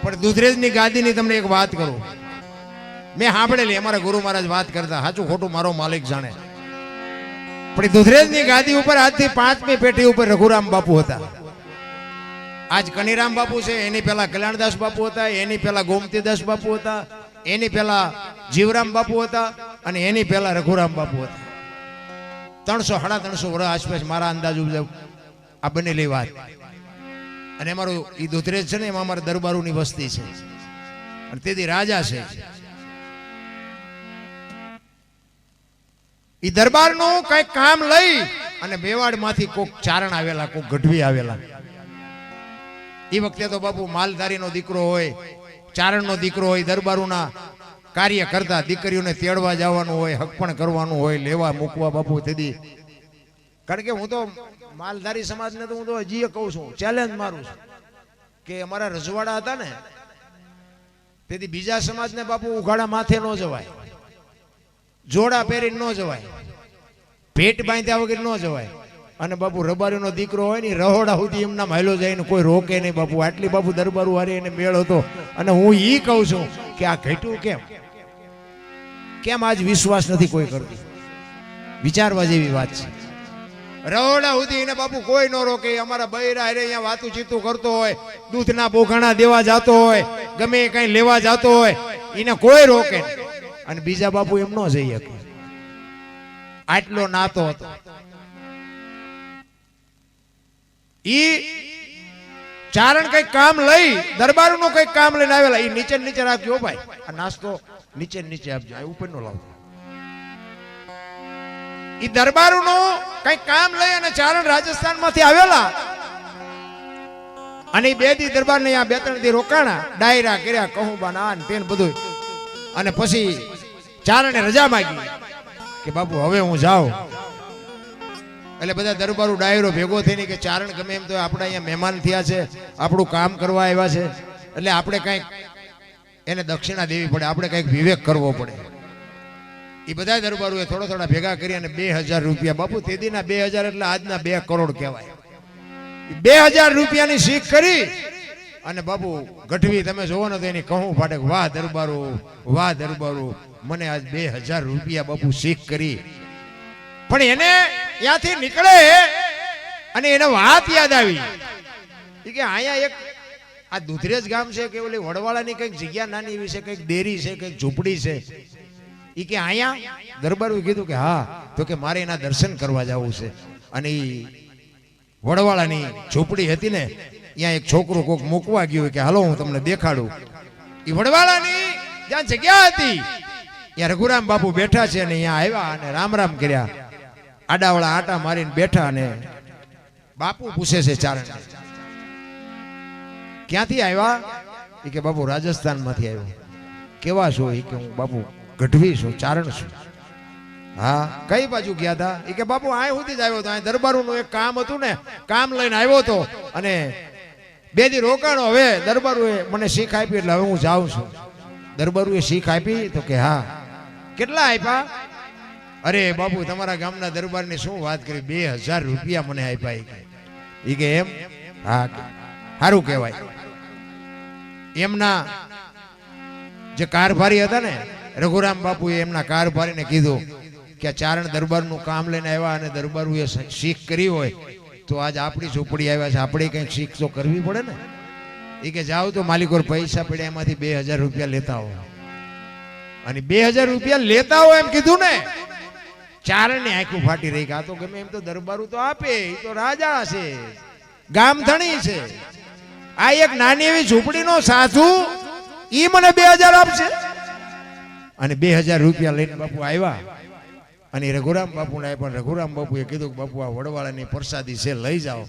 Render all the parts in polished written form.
પણ દુધરેજની ગાદીની તમને એક વાત કરું, મેં સાંભળેલી, અમારા ગુરુ મહારાજ વાત કરતા, સાચું ખોટું મારો માલિક જાણે. પણ દુધરેજની ગાદી ઉપર આજથી 5મી પેઢી ઉપર રઘુરામ બાપુ હતા. આજ કનીરામ બાપુ છે, એની પહેલા કલ્યાણદાસ બાપુ હતા, એની પહેલા ગોમતીદાસ બાપુ હતા, એની પહેલા જીવરામ બાપુ હતા, અને એની પહેલા રઘુરામ બાપુ હતા. 300-350 વર્ષ આસપાસ મારા અંદાજ મુજબ આ બનેલી વાત. અને અમારું એ દુધરેજ છે ને, એમાં અમારા દરબારોની વસ્તી છે, અને તેથી રાજા છે. એ દરબારનું કઈક કામ લઈ અને મેવાડમાંથી કોક ચારણ આવેલા, કોક ગઢવી આવેલા. એ વખતે તો બાપુ માલધારીનો દીકરો હોય, ચારણનો દીકરો હોય, દરબારોના કાર્ય કરતા, દીકરીઓને તેડવા જવાનું હોય, હકપણ કરવાનું હોય, લેવા મૂકવા બાપુ તેથી. કારણ કે હું તો માલધારી સમાજને તો હું તો હજી કહું છું, ચેલેન્જ મારું છું કે અમારા રજવાડા હતા ને, તેથી બીજા સમાજને બાપુ ઉઘાડા માથે ન જવાય, જોડા પહેરીને ન જવાય, ભેટ બાંધ્યા વગર ન જવાય. અને બાપુ રબારીનો દીકરો હોય ને, રહોડા સુધી એમના માયલો જાય ને કોઈ રોકે નહીં બાપુ. આટલી બાપુ દરબારું હારે એને મેળ હતો. અને હું ઈ કહું છું કે આ ઘટ્યું કેમ આજ વિશ્વાસ નથી કોઈ કરતું? વિચારવા જેવી વાત છે. રહોડા સુધી એને બાપુ કોઈ ન રોકે. અમારા બૈરા હારે અહીંયા વાતું ચીતું કરતો હોય, દૂધના બોઘાણા દેવા જતો હોય, ગમે કઈ લેવા જતો હોય, એને કોઈ રોકે નહીં. અને બીજા બાપુ એમ ન જઈ શકે. આટલો નાતો હતો. ઈ ચારણ કઈક કામ લઈ, દરબારનું કઈક કામ લઈને આવેલા. ઈ નીચે નીચે રાખજો ભાઈ, આ નાસ્તો નીચે નીચે આપજો, આ ઉપર નો લાવજો. ઈ દરબારનું કઈક કામ લઈ અને ચારણ રાજસ્થાન માંથી આવેલા. અને બે દી દરબાર ને 2-3 દી રોકાણા, ડાયરા કર્યા, કહું બાના ને તેન બધું. અને પછી ચારણે રજા માંગી કે બાપુ હવે હું જાઉં. એટલે બધા દરબારો ડાયરો ભેગો થઈને કે ચારણ ગમે એમ તો આપણે અહીંયા મહેમાન થયા છે, આપણું કામ કરવા આવ્યા છે, એટલે આપણે કંઈક એને દક્ષિણા દેવી પડે, આપણે કંઈક વિવેક કરવો પડે. એ બધા દરબારોએ થોડા ભેગા કરી અને 2000 રૂપિયા, બાપુ તેદીના 2000 એટલે આજના 2 કરોડ કહેવાય. 2000 રૂપિયાની શીખ કરી અને બાપુ ગઢવી તમે જોવો ને તો એની કહું ફાટે, વાહ દરબારો, મને આજ 2000 રૂપિયા બાપુ શીખ કરી. પણ એને ત્યાંથી નીકળે અને એને વાત યાદ આવી કે અહીંયા એક આ દુધરેજ ગામ છે કે ઓલી વડવાળાની કંઈક જગ્યા નાની એવી છે, કંઈક ડેરી છે, કંઈક ઝૂંપડી છે. એ કે અહીંયા દરબારોએ કીધું કે હા, તો કે મારે એના દર્શન કરવા જવું છે. અને એ વડવાળાની ઝૂંપડી હતી ને, ત્યાં એક છોકરો કોક મૂકવા ગયો કે હાલો હું તમને દેખાડું. એ વડવાળાની જ્યાં જગ્યા હતી ત્યાં રઘુરામ બાપુ બેઠા છે અને અહીંયા આવ્યા અને રામ કર્યા, આડાવાળા આટા મારીને બેઠા. અને બાપુ પૂછે છે ચારણ, ક્યાંથી આવ્યા? એ કે બાપુ રાજસ્થાન માંથી આવ્યો. કેવા છો? એ કે હું બાપુ ગઢવી છું, ચારણ છું. હા, કઈ બાજુ ગયા હતા? એ કે બાપુ આ સુધી જ આવ્યો હતો, આ દરબારોનું એક કામ હતું ને, કામ લઈને આવ્યો હતો અને 2 દી રોકાણો. હવે દરબારોએ મને શીખ આપી એટલે હવે હું જાઉં છું. દરબારોએ શીખ આપી? તો કે હા. કેટલા આપ્યા? અરે બાપુ તમારા ગામના દરબારની શું વાત કરી, 2000 રૂપિયા મને આપ્યા. એ કે એમ? હા, સારું કહેવાય. એમના જે કારભારી હતા ને રઘુરામ બાપુએ એમના કારભારીને કીધું કે આ ચારણ દરબારનું કામ લઈને આવ્યા અને દરબારોએ શીખ કરી હોય તો આજ આપણી ઝૂંપડી આવ્યા છે, આપણે કંઈક શીખ તો કરવી પડે ને. એ કે જાઓ તો માલિકો પૈસા પડ્યા એમાંથી 2000 રૂપિયા લેતા હો. અને 2000 રૂપિયા લેતા હો એમ કીધું ને, ચારણ ની આંખું ફાટી રહી. આ તો ગમે એમ તો દરબારું તો આપે, એ તો રાજા છે, ગામ ધણી છે. આ એક નાની એવી ઝૂંપડીનો સાધુ ઈ મને 2000 આપશે? અને 2000 રૂપિયા લઈને બાપુ આવ્યા અને રઘુરામ બાપુને આપ્યા. રઘુરામ બાપુએ કીધું કે બાપુ આ વડવાળાની પ્રસાદી છે, લઈ જાઓ.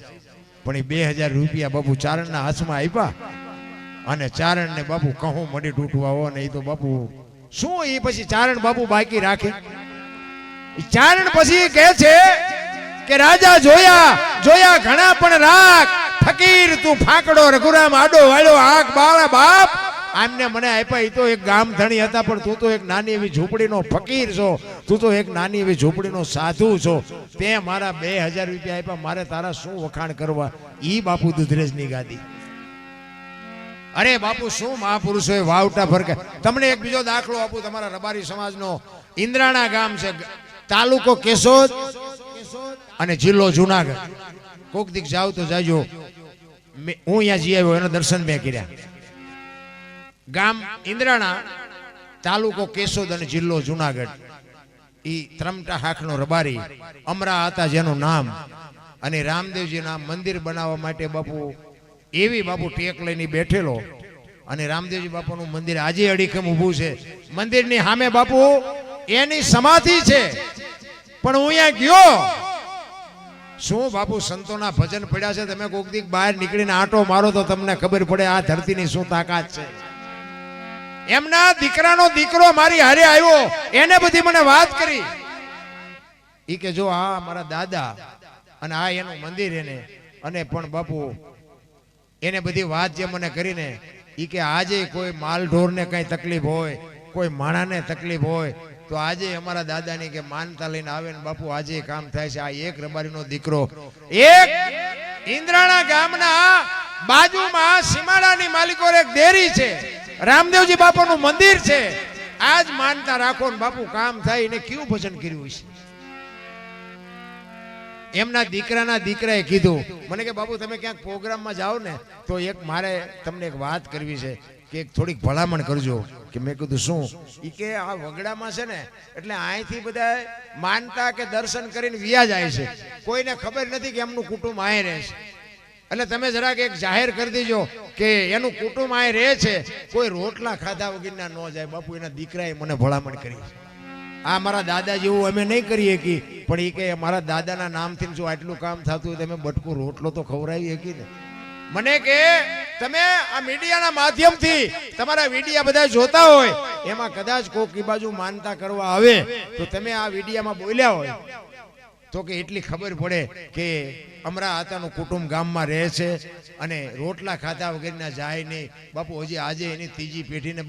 પણ એ 2000 રૂપિયા બાપુ ચારણના હાથમાં આપ્યા અને ચારણને બાપુ કહું મડી તૂટવા હો ને. એ તો બાપુ શું, એ પછી ચારણ બાપુ બાકી રાખે? ચારણ પછી કહે છે કે રાજા જોયા ઘણા પણ રાખ, ફકીર તું ફાકડો. રઘુરામ આડો વાળો આંખ બાળા બાપ આમને મને આપ્યા. એ તો એક ગામ ધણી હતા, પણ તું તો એક નાની એવી ઝૂંપડીનો ફકીર છો, તું તો એક નાની એવી ઝૂંપડીનો સાધુ છો. તે મારા 2000 રૂપિયા આપ્યા, મારે તારા શું વખાણ કરવા? ઈ બાપુ દુધરેજની ગાદી. અરે બાપુ શું મહાપુરુષોએ વાવટા ફરકે. તમને એક બીજો દાખલો આપું. તમારા રબારી સમાજનો ઇન્દ્રાણા ગામ છે, તાલુકો કેશોદ અને જિલ્લો જુનાગઢ. કોક દીક જાવ તો જાજો. હું અહીંયા જઈ આવ્યો, એનો દર્શન મેં કર્યા. ગામ ઇન્દ્રાણા, તાલુકો કેશોદ અને જિલ્લો જુનાગઢ. ઈ ત્રમટા હાકનો રબારી અમરા હતા જેનું નામ. અને રામદેવજીના મંદિર બનાવવા માટે બાપુ એવી બાપુ ટેક લઈને બેઠેલો. અને રામદેવજી બાપુનું મંદિર આજે અડીખમ ઊભું છે. મંદિરની સામે બાપુ એની સમાધિ છે. પણ હું અહીંયા ગયો, શું બાપુ સંતોના ભજન પડ્યા છે. તમે કોક દીક બહાર નીકળીને આંટો મારો તો તમને ખબર પડે આ ધરતીની શું તાકાત છે. એમના દીકરાનો દીકરો મારી હારે આવ્યો, એને બધી મને વાત કરી. ઈ કે જો આ મારા દાદા અને આ એનું મંદિર એને. અને પણ બાપુ એને બધી વાત જે મને કરીને, ઈ કે આજે કોઈ માલ ઢોરને કઈ તકલીફ હોય, કોઈ માણાને તકલીફ હોય તો આજે અમારા દાદાની કે માનતા લઈને આવે ને બાપુ આજે કામ થાય છે. આ એક રબારીનો દીકરો એક ઇન્દ્રાણા ગામના બાજુમાં સીમાડાની માલિકો એક ડેરી છે, રામદેવજી બાપાનું મંદિર છે. આજ માનતા રાખો ને બાપુ કામ થાય. એને કેવું ભજન કર્યું છે. એમના દીકરાના દીકરાએ કીધું મને કે બાપુ તમે ક્યાંક પ્રોગ્રામમાં જાઓ ને તો એક મારે તમને એક વાત કરવી છે કે એક થોડીક ભલામણ કરજો. કે મેં કીધું શું? ઈ કે આ વગડામાં છે ને એટલે અહીંથી બધા માનતા કે દર્શન કરીને વિયા જાય છે. કોઈને ખબર નથી કે એમનું કુટુંબ અહીં રહે છે. એટલે તમે જરાક એક જાહેર કરી દેજો કે એનું કુટુંબ અહીં રહે છે, કોઈ રોટલા ખાધા વગરના ન જાય. બાપુ એના દીકરાએ મને ભલામણ કરી. આ મારા દાદા જેવું અમે નહીં કરીએ કે, પણ એ કે મારા દાદાના નામથી જો આટલું કામ થતું હોય તમે બટકું રોટલો તો ખવડાવી શકી ને. મને કે તમે આ મીડિયાના માધ્યમથી તમારા વિડીયા બધા જોતા હોય, એમાં કદાચ કોક ઈ બાજુ માનતા કરવા આવે તો તમે આ વિડીયામાં બોલ્યા હોય તો કે એટલી ખબર પડે કે અમરા આતાનું કુટુંબ ગામમાં રહે છે અને રોટલા ખાધા વગરના જાય નહીં. બાપુ હજી આજે એની ત્રીજી પેઢીને